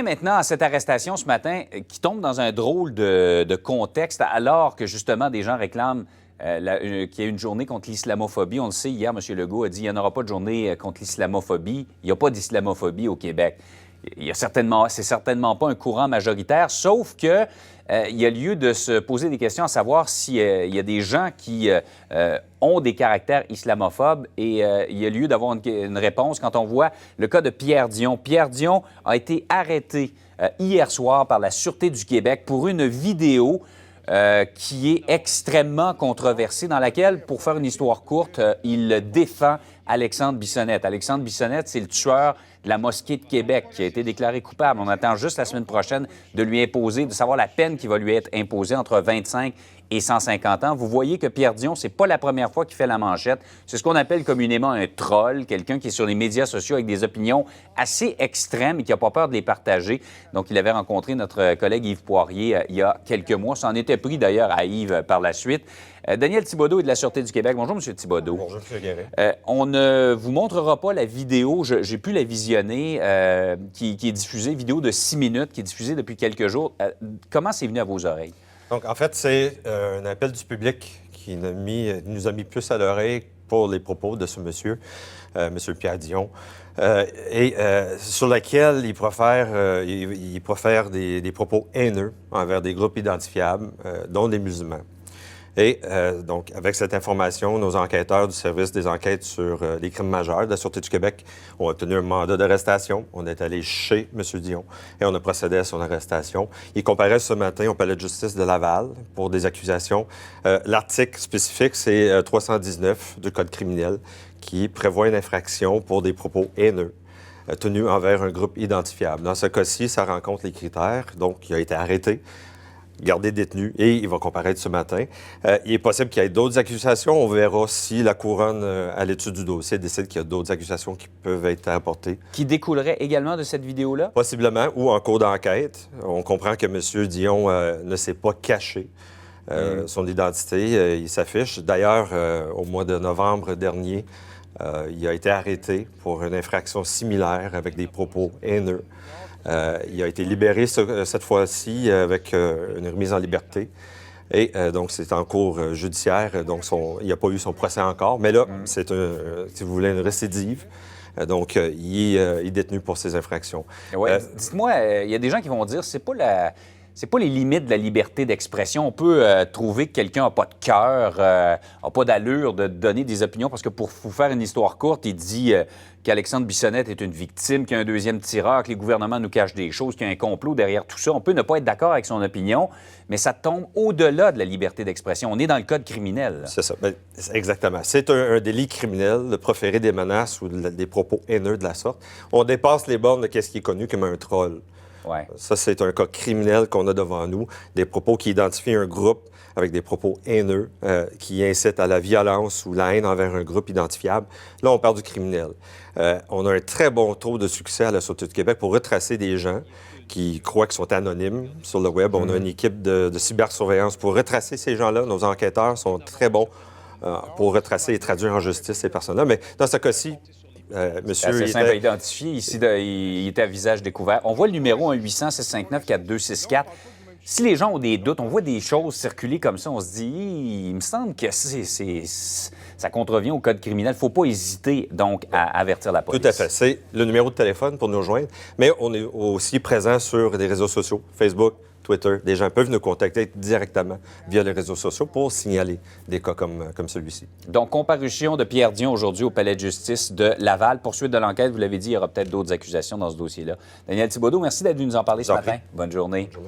Maintenant, à cette arrestation ce matin, qui tombe dans un drôle de contexte, alors que justement des gens réclament qu'il y ait une journée contre l'islamophobie. On le sait, hier, M. Legault a dit qu'il n'y en aura pas de journée contre l'islamophobie. Il n'y a pas d'islamophobie au Québec. C'est certainement pas un courant majoritaire, sauf que il y a lieu de se poser des questions à savoir s'il y a des gens qui ont des caractères islamophobes et il y a lieu d'avoir une réponse quand on voit le cas de Pierre Dion. Pierre Dion a été arrêté hier soir par la Sûreté du Québec pour une vidéo qui est extrêmement controversée, dans laquelle, pour faire une histoire courte, il défend Alexandre Bissonnette. Alexandre Bissonnette, c'est le tueur de la mosquée de Québec qui a été déclaré coupable. On attend juste la semaine prochaine de lui imposer, de savoir la peine qui va lui être imposée entre 25 et 150 ans. Vous voyez que Pierre Dion, c'est pas la première fois qu'il fait la manchette. C'est ce qu'on appelle communément un troll, quelqu'un qui est sur les médias sociaux avec des opinions assez extrêmes et qui n'a pas peur de les partager. Donc, il avait rencontré notre collègue Yves Poirier il y a quelques mois. Ça en était pris d'ailleurs à Yves par la suite. Daniel Thibodeau est de la Sûreté du Québec. Bonjour, M. Thibodeau. Bonjour, M. Guérin. On ne vous montrera pas la vidéo, j'ai pu la visionner, qui est diffusée, vidéo de 6 minutes, qui est diffusée depuis quelques jours. Comment c'est venu à vos oreilles? Donc, en fait, c'est un appel du public qui nous a mis plus à l'oreille pour les propos de ce monsieur, M. Pierre Dion, sur lequel il profère des propos haineux envers des groupes identifiables, dont des musulmans. Et donc, avec cette information, nos enquêteurs du service des enquêtes sur les crimes majeurs de la Sûreté du Québec ont obtenu un mandat d'arrestation. On est allé chez M. Dion et on a procédé à son arrestation. Il comparaît ce matin au palais de justice de Laval pour des accusations. L'article spécifique, c'est 319 du Code criminel qui prévoit une infraction pour des propos haineux tenus envers un groupe identifiable. Dans ce cas-ci, ça rencontre les critères. Donc, il a été arrêté, gardé détenu, et il va comparaître ce matin. Il est possible qu'il y ait d'autres accusations. On verra si la couronne, à l'étude du dossier, décide qu'il y a d'autres accusations qui peuvent être apportées. Qui découleraient également de cette vidéo-là? Possiblement, ou en cours d'enquête. On comprend que M. Dion ne s'est pas caché son identité. Il s'affiche. D'ailleurs, au mois de novembre dernier, il a été arrêté pour une infraction similaire avec des propos haineux. Il a été libéré cette fois-ci avec une remise en liberté. Et donc, c'est en cours judiciaire. Donc, il n'a pas eu son procès encore. Mais là, c'est, si vous voulez, une récidive. Donc, il est détenu pour ces infractions. Ouais. Dites-moi, il y a des gens qui vont dire c'est pas les limites de la liberté d'expression. On peut trouver que quelqu'un n'a pas de cœur, n'a pas d'allure de donner des opinions, parce que pour vous faire une histoire courte, il dit qu'Alexandre Bissonnette est une victime, qu'il y a un deuxième tireur, que les gouvernements nous cachent des choses, qu'il y a un complot derrière tout ça. On peut ne pas être d'accord avec son opinion, mais ça tombe au-delà de la liberté d'expression. On est dans le code criminel. C'est ça. Bien, exactement. C'est un délit criminel de proférer des menaces ou des propos haineux de la sorte. On dépasse les bornes de ce qui est connu comme un troll. Ouais. Ça, c'est un cas criminel qu'on a devant nous. Des propos qui identifient un groupe avec des propos haineux qui incitent à la violence ou la haine envers un groupe identifiable. Là, on parle du criminel. On a un très bon taux de succès à la Sûreté du Québec pour retracer des gens qui croient qu'ils sont anonymes sur le web. On a une équipe de cybersurveillance pour retracer ces gens-là. Nos enquêteurs sont très bons pour retracer et traduire en justice ces personnes-là. Mais dans ce cas-ci, monsieur, c'est simple à identifier. Ici, il était à visage découvert. On voit le numéro 1-800-659-4264. Si les gens ont des doutes, on voit des choses circuler comme ça, on se dit, il me semble que ça contrevient au code criminel. Il ne faut pas hésiter, donc, à avertir la police. Tout à fait. C'est le numéro de téléphone pour nous joindre. Mais on est aussi présent sur des réseaux sociaux, Facebook, Twitter. Des gens peuvent nous contacter directement via les réseaux sociaux pour signaler des cas comme celui-ci. Donc, comparution de Pierre Dion aujourd'hui au palais de justice de Laval. Poursuite de l'enquête, vous l'avez dit, il y aura peut-être d'autres accusations dans ce dossier-là. Daniel Thibodeau, merci d'être venu nous en parler ce matin. Bonne journée.